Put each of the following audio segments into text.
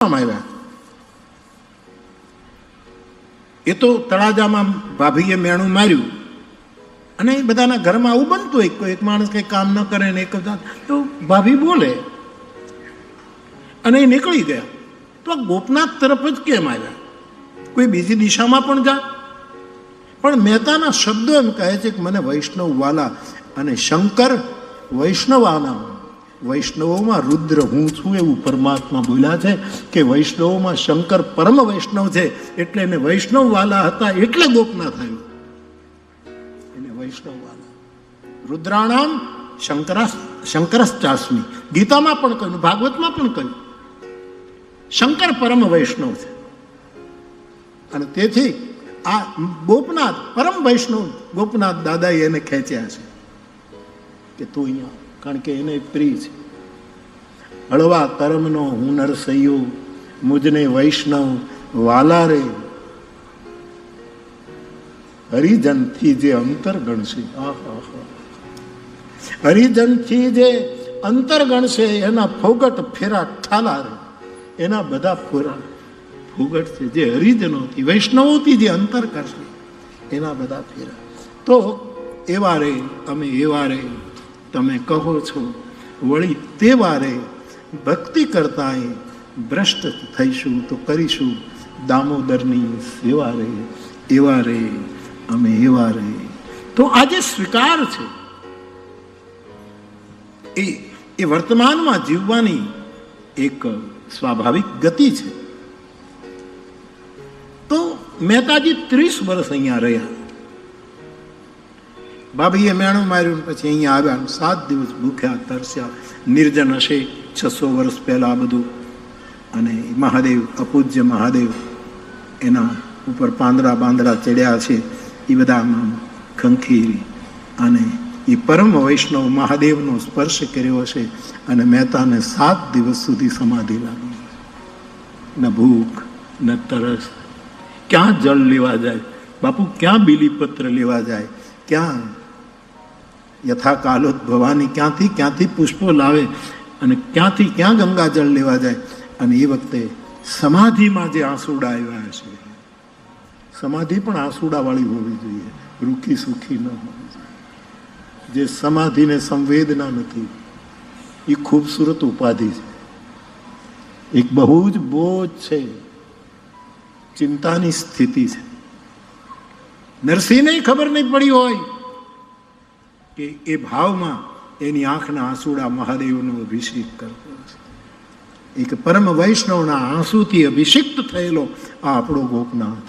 આવ્યા. એ તો તળાજામાં ભાભીએ મેણું માર્યું અને બધાના ઘરમાં આવું બનતું હોય, એક માણસ કંઈ કામ ન કરે ને એક તો ભાભી બોલે અને એ નીકળી ગયા. તો આ ગોપનાથ તરફ જ કેમ આવ્યા? કોઈ બીજી દિશામાં પણ જા. પણ મહેતાના શબ્દો એમ કહે છે કે મને વૈષ્ણવ વાલા, અને શંકર વૈષ્ણવાના, વૈષ્ણવોમાં રુદ્ર હું છું એવું પરમાત્મા બોલ્યા છે કે વૈષ્ણવોમાં શંકર પરમ વૈષ્ણવ છે, એટલે એને વૈષ્ણવ વાલા હતા એટલે ગોપનાથ આવ્યું. એને વૈષ્ણવ વાલા રુદ્રાણામ શંકરશ્ચાસ્મિ, ગીતામાં પણ કહ્યું, ભાગવતમાં પણ કહ્યું, શંકર પરમ વૈષ્ણવ છે. અને તેથી આ ગોપનાથ પરમ વૈષ્ણવ ગોપનાથ દાદાએ એને ખેંચ્યા છે કે તું અહીંયા, કારણ કે એને પ્રિય છે. હળવા કર્મનો હુનર સૈયો, મુજને વૈષ્ણવ વાલા રે, હરિજનથી જે અંતર ગણશે, હરિજનથી જે અંતર ગણશે એના ફોગટ ફેરા ઠાલા રે, એના બધા ફોગટ છે જે હરિજનોથી વૈષ્ણવોથી જે અંતર કરશે એના બધા ફેરા. તો એવા રે અમે, એવા રે તમે કહો છો, વળી તે વારે ભક્તિ કરતા ભ્રષ્ટ થઈશું તો કરીશું દામોદરની સેવા રે, એવા રે અમે, એવા રે. તો આજે સ્વીકાર છે એ વર્તમાનમાં જીવવાની એક સ્વાભાવિક ગતિ છે. તો મહેતાજી 30 વર્ષ અહીંયા રહ્યા. ભાભીએ મેણું માર્યું, પછી અહીંયા આવ્યા, 7 દિવસ ભૂખ્યા તરસ્યા, નિર્જન હશે 600 વર્ષ પહેલા બધું. અને મહાદેવ, અપૂજ્ય મહાદેવ એના ઉપર પાંદડા બાંદડા ચડ્યા છે, એ બધામાં ખંખીરી અને એ પરમ વૈષ્ણવ મહાદેવનો સ્પર્શ કર્યો છે. અને મહેતાને 7 દિવસ સુધી સમાધિ લાગી. ન ભૂખ ન તરસ, ક્યાં જળ લેવા જાય બાપુ, ક્યાં બીલીપત્ર લેવા જાય, ક્યાં યથા કાલોત ભવાની ક્યાંથી પુષ્પો લાવે, અને ક્યાંથી ક્યાં ગંગાજળ લેવા જાય. અને એ વખતે સમાધિમાં જે આંસુડા આવ્યા છે, સમાધિ પણ આંસુડા વાળી હોવી જોઈએ, રૂખી સુખી ન હોવી જોઈએ. જે સમાધિને સંવેદના નથી એ ખૂબસૂરત ઉપાધિ છે, એક બહુ જ બોજ છે, ચિંતાની સ્થિતિ છે. નરસિંહને ખબર નહીં પડી હોય કે એ ભાવમાં એની આંખના આંસુડા મહાદેવનો અભિષેક કરતો છે. એક પરમ વૈષ્ણવના આંસુથી અભિષિક્ત થયેલો આ આપણો ગોપનાથ,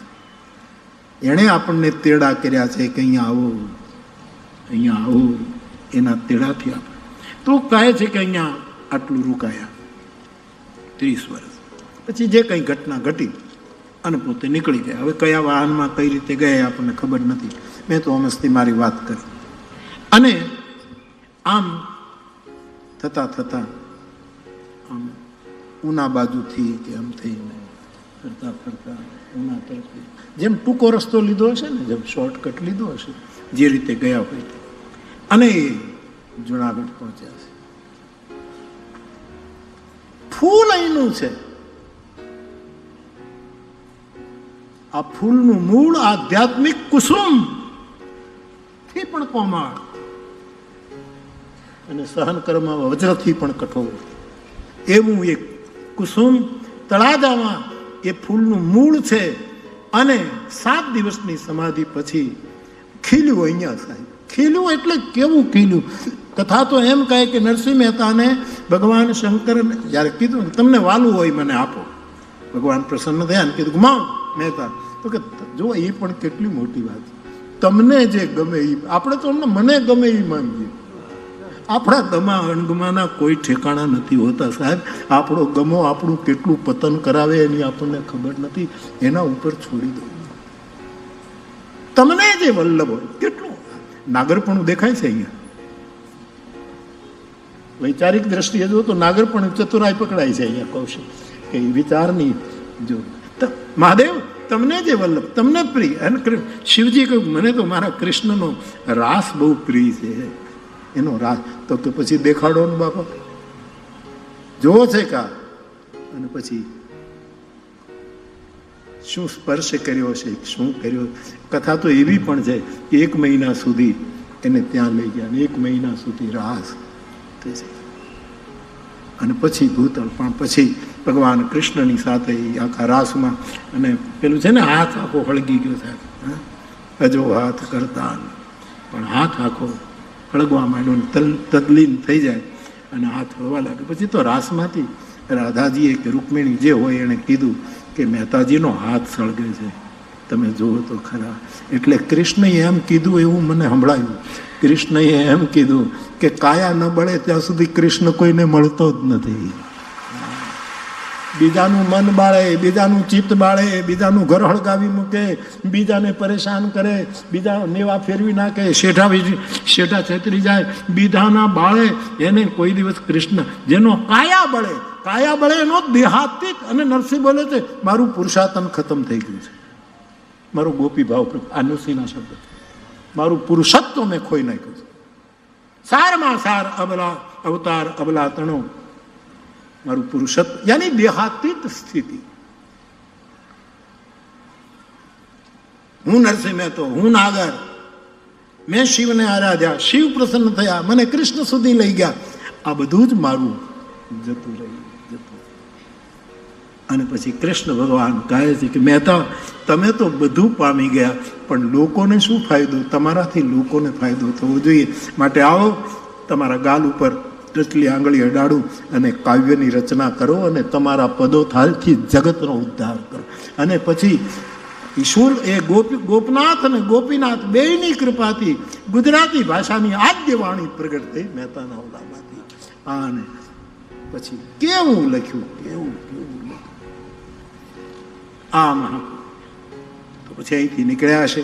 એણે આપણને તેડા કર્યા છે કે અહીંયા આવો, અહીંયા આવો. એના તેડાથી આપણે તો કહે છે કે અહીંયા આટલું રોકાયા 30 વર્ષ. પછી જે કંઈ ઘટના ઘટી અને પોતે નીકળી ગયા. હવે કયા વાહનમાં કઈ રીતે ગયા આપણને ખબર નથી. મેં તો અમસ્તી મારી વાત કરી. અને આમ થતા થતા આમ ઉના બાજુથી કે આમ થઈને ફરતા ફરતા ઉના તરફ, જેમ ટૂંકો રસ્તો લીધો હશે ને, જેમ શોર્ટકટ લીધો હશે, જે રીતે ગયા હોય, અને એ જુનાગઢ પહોંચ્યા છે. ફૂલ અહીંનું છે. આ ફૂલનું મૂળ આધ્યાત્મિક કુસુમ થી પણ કોમળ, અને સહન કર્મમાં વજ્રથી પણ કઠોર, એવું એક કુસુમ તળાજામાં એ ફૂલનું મૂળ છે. અને 7 દિવસની સમાધિ પછી ખીલ્યું અહીંયા સાહેબ. ખીલ્યું એટલે કેવું ખીલ્યું? કથા તો એમ કહે કે નરસિંહ મહેતાને ભગવાન શંકરને જ્યારે કીધું તમને વાલું હોય મને આપો, ભગવાન પ્રસન્ન થયા ને કીધું માંગ મહેતા. તો કે જો એ પણ કેટલી મોટી વાત, તમને જે ગમે એ, આપણે તો મને ગમે એ માંગીએ. આપણા ગમા અણગમાના કોઈ ઠેકાણા નથી હોતા સાહેબ. આપણો ગમો આપણું કેટલું પતન કરાવે એની આપણને ખબર નથી, એના ઉપર છોડી દો. તમને જે વલ્લભ હોય, કેટલું નાગરપણું દેખાય છે અહીંયા. વૈચારિક દ્રષ્ટિએ જો તો નાગરપણું ચતુરાઈ પકડાય છે અહીંયા. કૌશિક કે વિચારની જો મહાદેવ તમને જે વલ્લભ, તમને પ્રિય. અને શિવજી કહ્યું મને તો મારા કૃષ્ણનો રાસ બહુ પ્રિય છે, એનો રાસ. તો કે પછી દેખાડો ને બાપા, જોવો છે કા. અને પછી શું સ્પર્શ કર્યો છે, શું કર્યો. કથા તો એવી પણ છે કે 1 મહિના સુધી એને ત્યાં લઈ ગયા, 1 મહિના સુધી રાસ થઈ છે. અને પછી ભૂતળ, પણ પછી ભગવાન કૃષ્ણની સાથે આખા રાસમાં, અને પેલું છે ને હાથ આખો હળગી ગયો સાહેબ, અજો હાથ કરતા, પણ હાથ આખો હળગવા માંડ્યો, તદલીન થઈ જાય અને હાથ હળવા લાગે. પછી તો રાસમાંથી રાધાજીએ કે રૂકમિણી જે હોય એણે કીધું કે મહેતાજીનો હાથ સળગે છે, તમે જુઓ તો ખરા. એટલે કૃષ્ણએ એમ કીધું એવું મને સંભળાયું. કૃષ્ણએ એમ કીધું કે કાયા ન બળે ત્યાં સુધી કૃષ્ણ કોઈને મળતો જ નથી. બીજાનું મન બાળે, બીજાનું ચિત્ત બાળે, બીજાનું ઘર હળગાવી મૂકે, બીજાને પરેશાન કરે, બીજા નેવા ફેરવી નાખે, શેઠા છેતરી જાય, બીજાના બાળે, એને કોઈ દિવસ કૃષ્ણ, જેનો કાયા બળે એનો દેહાતીત. અને નરસિંહ બોલે છે મારું પુરુષાર્થન ખતમ થઈ ગયું છે, મારો ગોપી ભાવ, આ નરસિંહના શબ્દ, મારું પુરુષત્વ મેં ખોઈ નાખ્યું છે. સારમાં સાર અબલા અવતાર અબલા તણો, મારું પુરુષત્વ યાની દેહાતીત સ્થિતિ. હું નરસિંહ મહેતો, હું નાગર, મેં શિવને આરાધ્યા, શિવ પ્રસન્ન થયા, મને કૃષ્ણ સુધી લઈ ગયા. આ બધું જ મારું જતું રહ્યું. અને પછી કૃષ્ણ ભગવાન કહે છે કે મહેતા, તમે તો બધું પામી ગયા, પણ લોકોને શું ફાયદો? તમારાથી લોકોને ફાયદો થવો જોઈએ. માટે આવો, તમારા ગાલ ઉપર ટચલી આંગળી અડાડું અને કાવ્યની રચના કરો અને તમારા પદોથાલથી જગતનો ઉદ્ધાર કરો. અને પછી ઈશ્વર એ ગોપનાથ અને ગોપીનાથ બેયની કૃપાથી ગુજરાતી ભાષાની આદ્ય વાણી પ્રગટ થઈ મહેતાના ઓલામાંથી. અને પછી કેવું લખ્યું, કેવું લખ્યું આ મહા. તો પછી અહીંથી નીકળ્યા છે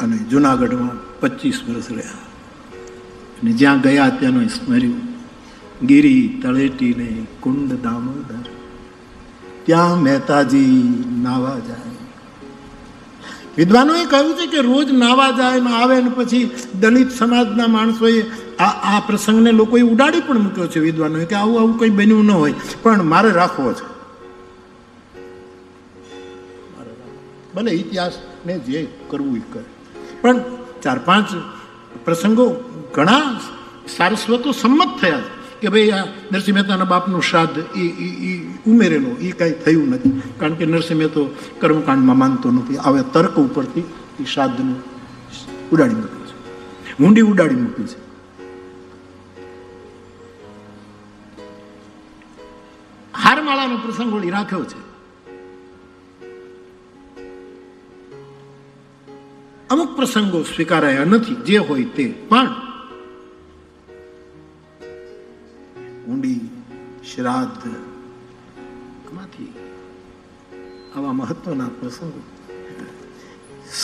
અને જુનાગઢમાં 25 વર્ષ રહ્યા. અને જ્યાં ગયા ત્યાંનું સ્મર્યું, ગિરી તળેટી ને કુંડ દામોદર, ત્યાં મહેતાજી નાવા જાય. વિદ્વાનોએ કહ્યું છે કે રોજ નાવા જાય ને આવે, ને પછી દલિત સમાજના માણસોએ આ પ્રસંગને લોકોએ ઉડાડી પણ મૂક્યો છે વિદ્વાનોએ કે આવું કંઈ બન્યું ન હોય, પણ મારે રાખવો છે. ભલે ઇતિહાસને જે કરવું એ કરે, પણ 4-5 પ્રસંગો ઘણા સારસ્વતો સંમત થયા કે ભાઈ આ નરસિંહ મહેતાના બાપનું શ્રાદ્ધ એ ઉમેરેલો, એ કાંઈ થયું નથી. કારણ કે નરસિંહ મહેતો કર્મકાંડમાં માનતો નથી. આવે તર્ક ઉપરથી એ શ્રાદ્ધનું ઉડાડી મૂક્યું છે, હુંડી ઉડાડી મૂકી છે. હારમાળાનો પ્રસંગ વળી રાખ્યો છે. અમુક પ્રસંગો સ્વીકારાયા નથી, જે હોય તે, પણ ઊંડી શ્રાદ્ધ માંથી આવા મહત્વના પ્રસંગો,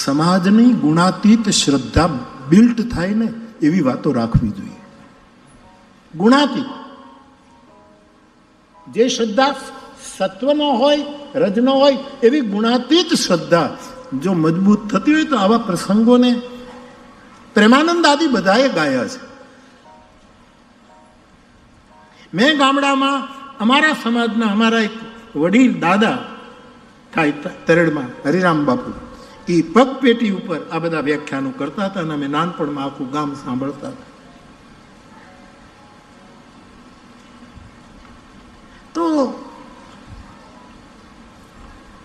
સમાજની ગુણાતીત શ્રદ્ધા બિલ્ટ થાય ને એવી વાતો રાખવી જોઈએ. ગુણાતીત જે શ્રદ્ધા સત્વનો હોય, રજનો હોય, એવી ગુણાતીત શ્રદ્ધા જો મજબૂત થતી હોય તો આવા પ્રસંગોને પ્રેમાનંદ આદિ બધાએ ગાયા છે. મેં ગામડામાં અમારા સમાજના અમારા એક વડીલ દાદા થાય તરડમાં, હરિરામ બાપુ, એ પગપેટી ઉપર આ બધા વ્યાખ્યાનો કરતા હતા અને અમે નાનપણમાં આખું ગામ સાંભળતા હતા. તો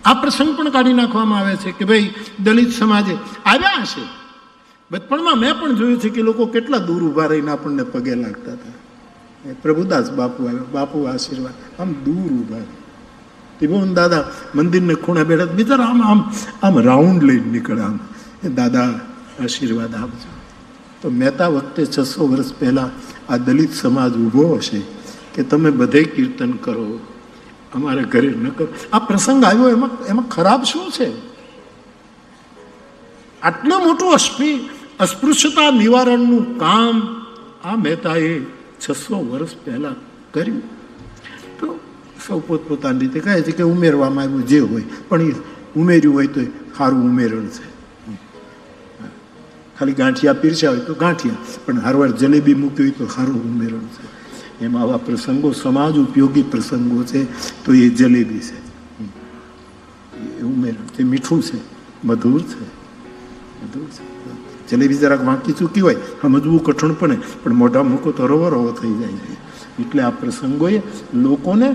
આ પ્રસંગ પણ કાઢી નાખવામાં આવે છે કે ભાઈ દલિત સમાજે આવ્યા હશે. બચપણમાં મેં પણ જોયું છે કે લોકો કેટલા દૂર ઊભા રહીને આપણને પગે લાગતા હતા. પ્રભુદાસ બાપુ આવ્યા, બાપુ આશીર્વાદ, આમ દૂર ઊભા. ત્રિભુવન દાદા મંદિરને ખૂણે બેઠા, બિચારા આમ રાઉન્ડ લઈને નીકળે, આમ દાદા આશીર્વાદ આપજો. તો મહેતા વખતે 600 વર્ષ પહેલા આ દલિત સમાજ ઊભો હશે કે તમે બધે કીર્તન કરો, અમારે ઘરે ન કરો. આ પ્રસંગ આવ્યો એમાં ખરાબ શું છે? આટલું મોટું અસ્પૃશ્યતા નિવારણનું કામ આ મહેતાએ 600 વર્ષ પહેલા કર્યું. તો સૌ પોતપોતાની રીતે કહે છે કે ઉમેરવામાં આવ્યું જે હોય, પણ એ ઉમેર્યું હોય તો સારું ઉમેરણ છે. ખાલી ગાંઠિયા પીરસ્યા હોય તો ગાંઠિયા, પણ હારવાર જલેબી મૂકી હોય તો સારું ઉમેરણ છે. એમાં આવા પ્રસંગો સમાજ ઉપયોગી પ્રસંગો છે તો એ જલેબી છે. ઉમેરણ તે મીઠું છે, મધુર છે, મધુર છે. જલેબી જરાક વાંકી ચૂકી હોય સમજવું કઠણ પણ મોઢા મૂકો તો રવો થઈ જાય છે. એટલે આ પ્રસંગોએ લોકોને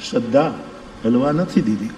શ્રદ્ધા હલવા નથી દીધી.